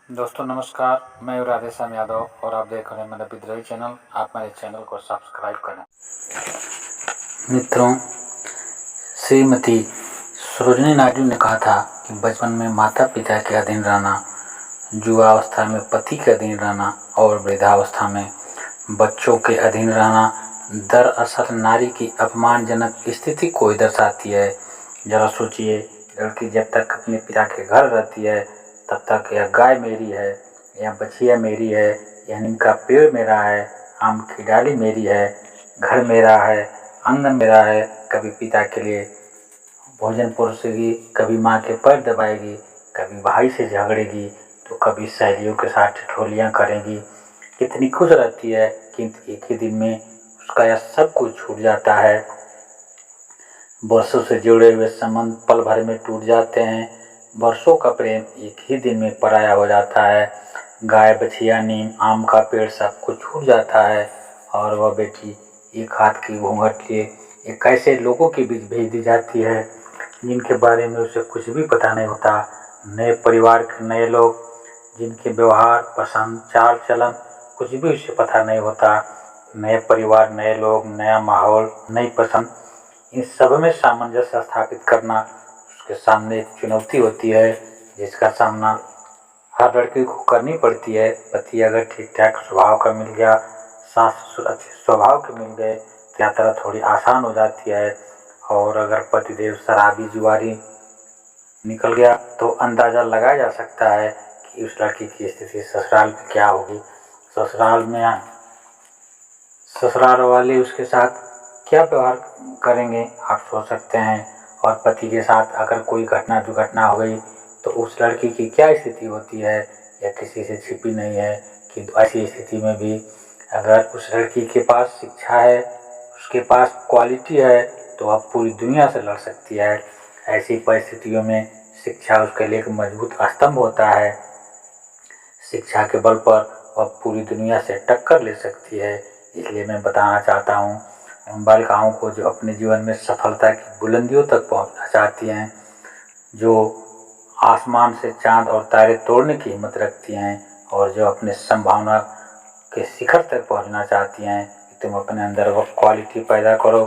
दोस्तों नमस्कार, मैं राधेश्याम यादव और आप देख रहे हैं मेरा विद्रोही चैनल। आप मेरे चैनल को सब्सक्राइब करें। मित्रों, श्रीमती सरोजिनी नायडू ने कहा था कि बचपन में माता पिता के अधीन रहना, युवावस्था में पति के अधीन रहना और वृद्धावस्था में बच्चों के अधीन रहना दरअसल नारी की अपमानजनक स्थिति को ही दर्शाती है। जरा सोचिए, लड़की जब तक अपने पिता के घर रहती है तब तक यह गाय मेरी है, यह बछिया मेरी है, यह नीम का पेड़ मेरा है, आम की डाली मेरी है, घर मेरा है, आंगन मेरा है। कभी पिता के लिए भोजन परोसेगी, कभी माँ के पैर दबाएगी, कभी भाई से झगड़ेगी तो कभी सहेलियों के साथ ठिठोलियाँ करेगी। कितनी खुश रहती है, किंतु एक ही दिन में उसका यह सब कुछ छूट जाता है। वर्षों से जुड़े हुए संबंध पल भर में टूट जाते हैं। वर्षों का प्रेम एक ही दिन में पराया हो जाता है। गाय, बछिया, नीम, आम का पेड़ सब कुछ छूट जाता है और वह बेटी एक हाथ की घूंघट लिए एक ऐसे लोगों के बीच भेज दी जाती है जिनके बारे में उसे कुछ भी पता नहीं होता। नए परिवार के नए लोग, जिनके व्यवहार, पसंद, चाल चलन कुछ भी उसे पता नहीं होता। नए परिवार, नए लोग, नया माहौल, नई पसंद, इन सब में सामंजस्य स्थापित करना उसके सामने एक चुनौती होती है जिसका सामना हर लड़की को करनी पड़ती है। पति अगर ठीक ठाक स्वभाव का मिल गया, सास ससुर अच्छे स्वभाव के मिल गए तो यात्रा थोड़ी आसान हो जाती है। और अगर पतिदेव शराबी, जुआरी निकल गया तो अंदाज़ा लगाया जा सकता है कि उस लड़की की स्थिति ससुराल में क्या होगी। ससुराल में ससुराल वाले उसके साथ क्या व्यवहार करेंगे, आप सोच सकते हैं। और पति के साथ अगर कोई घटना दुर्घटना हो गई तो उस लड़की की क्या स्थिति होती है, यह किसी से छिपी नहीं है। किंतु ऐसी स्थिति में भी अगर उस लड़की के पास शिक्षा है, उसके पास क्वालिटी है तो वह पूरी दुनिया से लड़ सकती है। ऐसी परिस्थितियों में शिक्षा उसके लिए एक मजबूत स्तंभ होता है। शिक्षा के बल पर वह पूरी दुनिया से टक्कर ले सकती है। इसलिए मैं बताना चाहता हूँ उन बालिकाओं को जो अपने जीवन में सफलता की बुलंदियों तक पहुँचना चाहती हैं, जो आसमान से चांद और तारे तोड़ने की हिम्मत रखती हैं और जो अपने संभावना के शिखर तक पहुँचना चाहती हैं कि तुम अपने अंदर वो क्वालिटी पैदा करो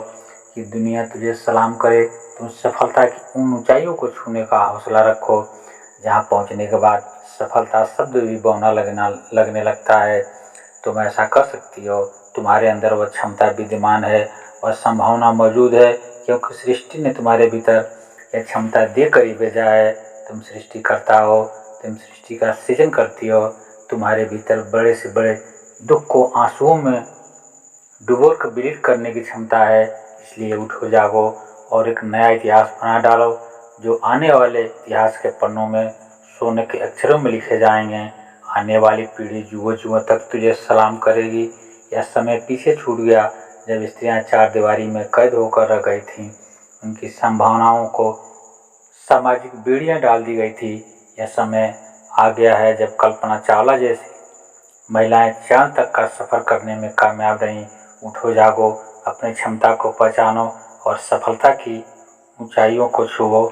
कि दुनिया तुझे सलाम करे। तुम सफलता की उन ऊंचाइयों को छूने का हौसला रखो जहाँ पहुँचने के बाद सफलता शब्द भी बौना लगने लगता है। तुम ऐसा कर सकती हो, तुम्हारे अंदर वह क्षमता विद्यमान है और संभावना मौजूद है, क्योंकि सृष्टि ने तुम्हारे भीतर यह क्षमता देकर ही भेजा है। तुम सृष्टि करता हो, तुम सृष्टि का सृजन करती हो। तुम्हारे भीतर बड़े से बड़े दुख को आंसुओं में डुबो कर विलीन करने की क्षमता है। इसलिए उठो, जागो और एक नया इतिहास बना डालो जो आने वाले इतिहास के पन्नों में सोने के अक्षरों में लिखे जाएंगे। आने वाली पीढ़ी युगों तक तुझे सलाम करेगी। यह समय पीछे छूट गया जब स्त्रियां चार दीवारी में कैद होकर रह गई थीं। उनकी संभावनाओं को सामाजिक बेड़ियां डाल दी गई थी। यह समय आ गया है जब कल्पना चावला जैसी महिलाएं चांद तक का सफर करने में कामयाब रहीं। उठो, जागो, अपनी क्षमता को पहचानो और सफलता की ऊंचाइयों को छुओ।